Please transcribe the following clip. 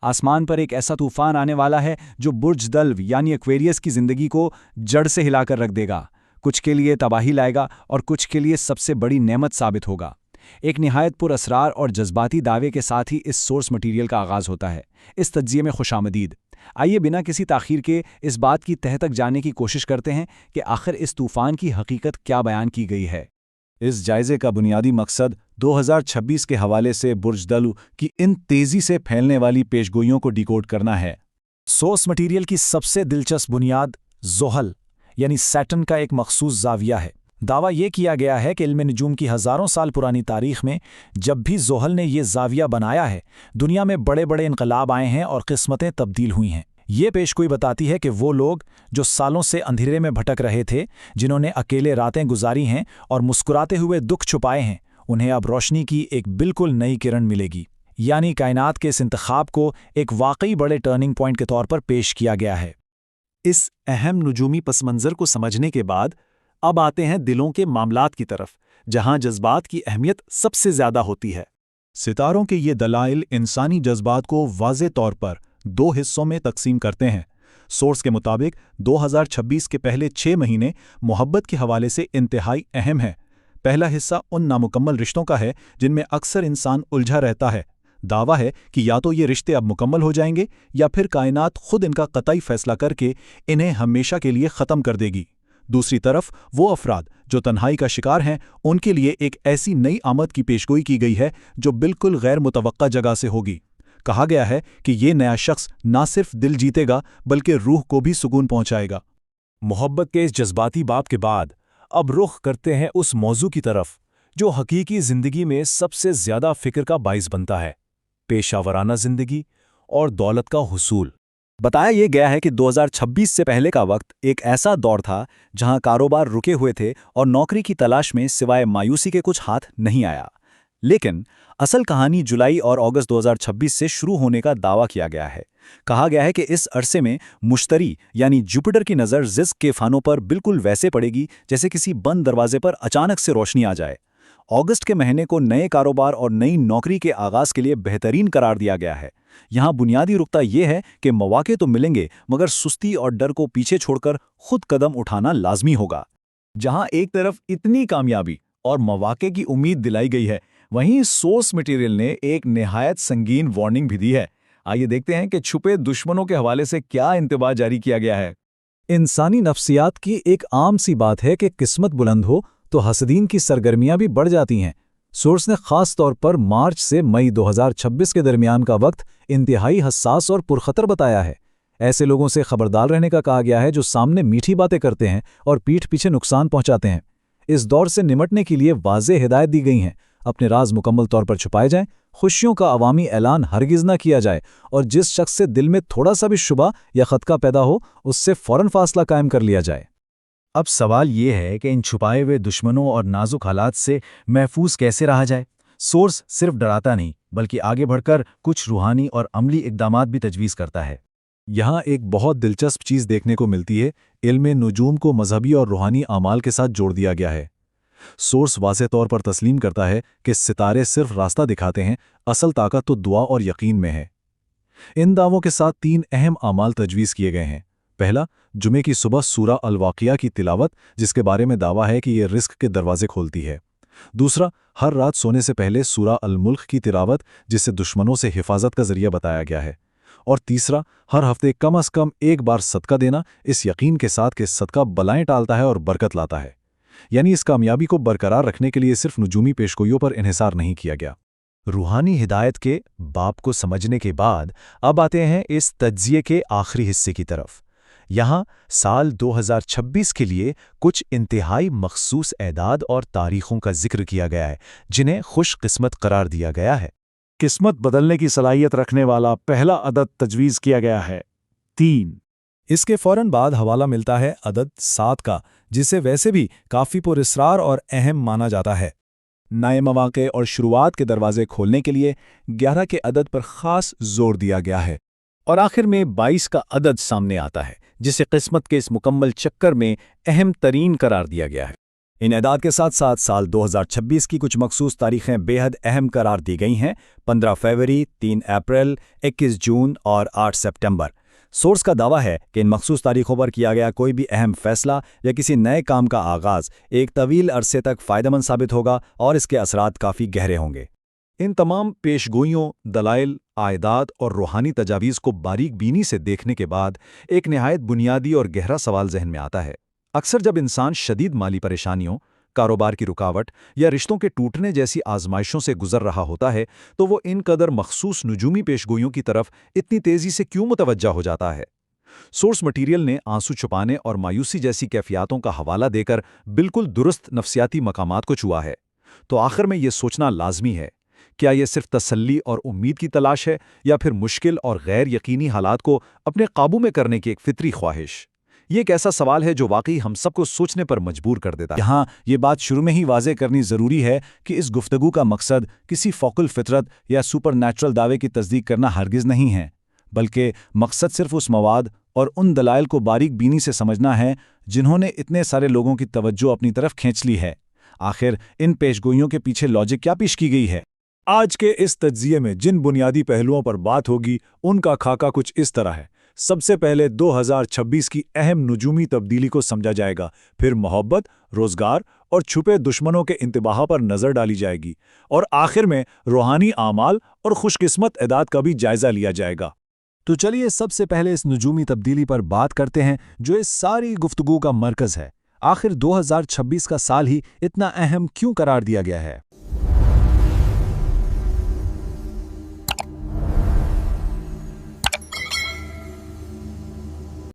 आसमान पर एक ऐसा तूफान आने वाला है जो बुर्ज दल्व यानी एक्वेरियस की जिंदगी को जड़ से हिलाकर रख देगा। कुछ के लिए तबाही लाएगा और कुछ के लिए सबसे बड़ी नेमत साबित होगा। एक निहायत पुरअसरार और जज्बाती दावे के साथ ही इस सोर्स मटेरियल का आगाज़ होता है। इस तज्जिये में खुशामदीद। आइए बिना किसी ताख़ीर के इस बात की तह तक जाने की कोशिश करते हैं कि आखिर इस तूफ़ान की हकीकत क्या बयान की गई है। इस जायज़े का बुनियादी मकसद 2026 के हवाले से बुर्ज दल्व की इन तेज़ी से फैलने वाली पेशगोइयों को डिकोड करना है। सोर्स मटेरियल की सबसे दिलचस्प बुनियाद ज़ोहल यानी सैटर्न का एक मखसूस ज़ाविया है। दावा ये किया गया है कि इल्म नजूम की हज़ारों साल पुरानी तारीख़ में जब भी ज़ोहल ने ये ज़ाविया बनाया है, दुनिया में बड़े बड़े इनकलाब आए हैं और किस्मतें तब्दील हुई हैं। ये पेशगोई बताती है कि वो लोग जो सालों से अंधेरे में भटक रहे थे, जिन्होंने अकेले रातें गुजारी हैं और मुस्कुराते हुए दुख छुपाए हैं, उन्हें अब रोशनी की एक बिल्कुल नई किरण मिलेगी। यानी कायनात के इस इंतखाब को एक वाकई बड़े टर्निंग पॉइंट के तौर पर पेश किया गया है। इस अहम नजूमी पस मंज़र को समझने के बाद अब आते हैं दिलों के मामलात की तरफ, जहां जज्बात की अहमियत सबसे ज़्यादा होती है। सितारों के ये दलाइल इंसानी जज्बात को वाज़े तौर पर दो हिस्सों में तकसीम करते हैं। सोर्स के मुताबिक 2026 के पहले 6 महीने मोहब्बत के हवाले से इंतहाई अहम है। पहला हिस्सा उन नामुकम्मल रिश्तों का है जिनमें अक्सर इंसान उलझा रहता है। दावा है कि या तो ये रिश्ते अब मुकम्मल हो जाएंगे या फिर कायनात खुद इनका कतई फैसला करके इन्हें हमेशा के लिए ख़त्म कर देगी। दूसरी तरफ वो अफराद जो तन्हाई का शिकार हैं, उनके लिए एक ऐसी नई आमद की पेशगोई की गई है जो बिल्कुल गैर मुतवक्का जगह से होगी। कहा गया है कि ये नया शख्स ना सिर्फ दिल जीतेगा बल्कि रूह को भी सुकून पहुंचाएगा। मोहब्बत के इस जज्बाती बाब के बाद अब रुख करते हैं उस मौजू की तरफ जो हकीकी ज़िंदगी में सबसे ज़्यादा फ़िक्र का बाइस बनता है, पेशावराना ज़िंदगी और दौलत का हुसूल। बताया यह गया है कि 2026 से पहले का वक्त एक ऐसा दौर था जहां कारोबार रुके हुए थे और नौकरी की तलाश में सिवाय मायूसी के कुछ हाथ नहीं आया। लेकिन असल कहानी जुलाई और अगस्त 2026 से शुरू होने का दावा किया गया है। कहा गया है कि इस अरसे में मुश्तरी यानी जुपिटर की नज़र रिज़्क़ के फानों पर बिल्कुल वैसे पड़ेगी जैसे किसी बंद दरवाजे पर अचानक से रोशनी आ जाए। अगस्त के महीने को नए कारोबार और नई नौकरी के आगाज़ के लिए बेहतरीन करार दिया गया है। यहाँ बुनियादी रुकता यह है कि मौके तो मिलेंगे मगर सुस्ती और डर को पीछे छोड़कर खुद कदम उठाना लाजमी होगा। जहाँ एक तरफ इतनी कामयाबी और मौके की उम्मीद दिलाई गई है, वहीं सोर्स मटेरियल ने एक निहायत संगीन वार्निंग भी दी है। आइए देखते हैं कि छुपे दुश्मनों के हवाले से क्या इंतबाह जारी किया गया है। इंसानी नफ्सियात की एक आम सी बात है कि किस्मत बुलंद हो तो हसदीन की सरगर्मियां भी बढ़ जाती हैं। सोर्स ने खास तौर पर मार्च से मई 2026 के दरमियान का वक्त इंतहाई हसास और पुरखतर बताया है। ऐसे लोगों से खबरदार रहने का कहा गया है जो सामने मीठी बातें करते हैं और पीठ पीछे नुकसान पहुंचाते हैं। इस दौर से निमटने के लिए वाज़ेह हिदायत दी गई हैं। अपने राज मुकम्मल तौर पर छुपाए जाएं, खुशियों का अवामी ऐलान हरगिज़ न किया जाए और जिस शख्स से दिल में थोड़ा सा भी शुबा या खतका पैदा हो उससे फ़ौरन फासला कायम कर लिया जाए। अब सवाल ये है कि इन छुपाए हुए दुश्मनों और नाजुक हालात से महफूज कैसे रहा जाए। सोर्स सिर्फ डराता नहीं बल्कि आगे बढ़कर कुछ रूहानी और अमली इक़दामात भी तजवीज़ करता है। यहाँ एक बहुत दिलचस्प चीज़ देखने को मिलती है। इल्म नजूम को मजहबी और रूहानी आमाल के साथ जोड़ दिया गया है। सोर्स वाज़े तौर पर तस्लीम करता है कि सितारे सिर्फ रास्ता दिखाते हैं, असल ताकत तो दुआ और यकीन में है। इन दावों के साथ 3 अहम आमाल तजवीज़ किए गए हैं। पहला, जुमे की सुबह सूरा अल-वाक़िया की तिलावत, जिसके बारे में दावा है कि यह रिस्क के दरवाजे खोलती है। दूसरा, हर रात सोने से पहले सूरा अल-मुल्क की तिलावत, जिसे दुश्मनों से हिफाजत का जरिया बताया गया है। और तीसरा, हर हफ्ते कम अज़ कम एक बार सदका देना, इस यकीन के साथ कि सदका बलाएं टालता है और बरकत लाता है। यानी इस कामयाबी को बरकरार रखने के लिए सिर्फ नजूमी पेशगोइयों पर इन्हिसार नहीं किया गया। रूहानी हिदायत के बाप को समझने के बाद अब आते हैं इस तज्जिये के आखिरी हिस्से की तरफ। यहाँ साल 2026 के लिए कुछ इंतहाई मखसूस एदाद और तारीखों का जिक्र किया गया है जिन्हें खुशकिस्मत करार दिया गया है। किस्मत बदलने की सलाहियत रखने वाला पहला अदद तजवीज़ किया गया है 3। इसके फौरन बाद हवाला मिलता है अदद 7 का, जिसे वैसे भी काफ़ी पुरअसरार और अहम माना जाता है। नए मौके और शुरुआत के दरवाजे खोलने के लिए 11 के अदद पर ख़ास जोर दिया गया है। और आखिर में 22 का अदद सामने आता है जिसे किस्मत के इस मुकम्मल चक्कर में अहम तरीन करार दिया गया है। ان اعداد کے ساتھ ساتھ سال 2026 کی کچھ مخصوص تاریخیں بے حد اہم قرار دی گئی ہیں: 15 فروری، 3 اپریل، 21 جون اور 8 سپٹمبر۔ سورس کا دعویٰ ہے کہ ان مخصوص تاریخوں پر کیا گیا کوئی بھی اہم فیصلہ یا کسی نئے کام کا آغاز ایک طویل عرصے تک فائدہ مند ثابت ہوگا اور اس کے اثرات کافی گہرے ہوں گے۔ ان تمام پیشگوئیوں، دلائل، عائدات اور روحانی تجاویز کو باریک بینی سے دیکھنے کے بعد ایک نہایت بنیادی اور گہرا سوال ذہن میں آتا ہے۔ اکثر جب انسان شدید مالی پریشانیوں، کاروبار کی رکاوٹ یا رشتوں کے ٹوٹنے جیسی آزمائشوں سے گزر رہا ہوتا ہے تو وہ ان قدر مخصوص نجومی پیشگوئیوں کی طرف اتنی تیزی سے کیوں متوجہ ہو جاتا ہے؟ سورس مٹیریل نے آنسو چھپانے اور مایوسی جیسی کیفیاتوں کا حوالہ دے کر بالکل درست نفسیاتی مقامات کو چھوا ہے۔ تو آخر میں یہ سوچنا لازمی ہے، کیا یہ صرف تسلی اور امید کی تلاش ہے یا پھر مشکل اور غیر یقینی حالات کو اپنے قابو میں کرنے کی ایک فطری خواہش؟ یہ ایک ایسا سوال ہے جو واقعی ہم سب کو سوچنے پر مجبور کر دیتا ہے۔ یہاں یہ بات شروع میں ہی واضح کرنی ضروری ہے کہ اس گفتگو کا مقصد کسی فوق الفطرت یا سپر نیچرل دعوے کی تصدیق کرنا ہرگز نہیں ہے، بلکہ مقصد صرف اس مواد اور ان دلائل کو باریک بینی سے سمجھنا ہے جنہوں نے اتنے سارے لوگوں کی توجہ اپنی طرف کھینچ لی ہے۔ آخر ان پیشگوئیوں کے پیچھے لاجک کیا پیش کی گئی ہے؟ آج کے اس تجزیے میں جن بنیادی پہلوؤں پر بات ہوگی ان کا خاکہ کچھ اس طرح ہے۔ سب سے پہلے 2026 کی اہم نجومی تبدیلی کو سمجھا جائے گا، پھر محبت، روزگار اور چھپے دشمنوں کے انتباہ پر نظر ڈالی جائے گی، اور آخر میں روحانی اعمال اور خوش قسمت اعداد کا بھی جائزہ لیا جائے گا۔ تو چلیے سب سے پہلے اس نجومی تبدیلی پر بات کرتے ہیں جو اس ساری گفتگو کا مرکز ہے۔ آخر 2026 کا سال ہی اتنا اہم کیوں قرار دیا گیا ہے؟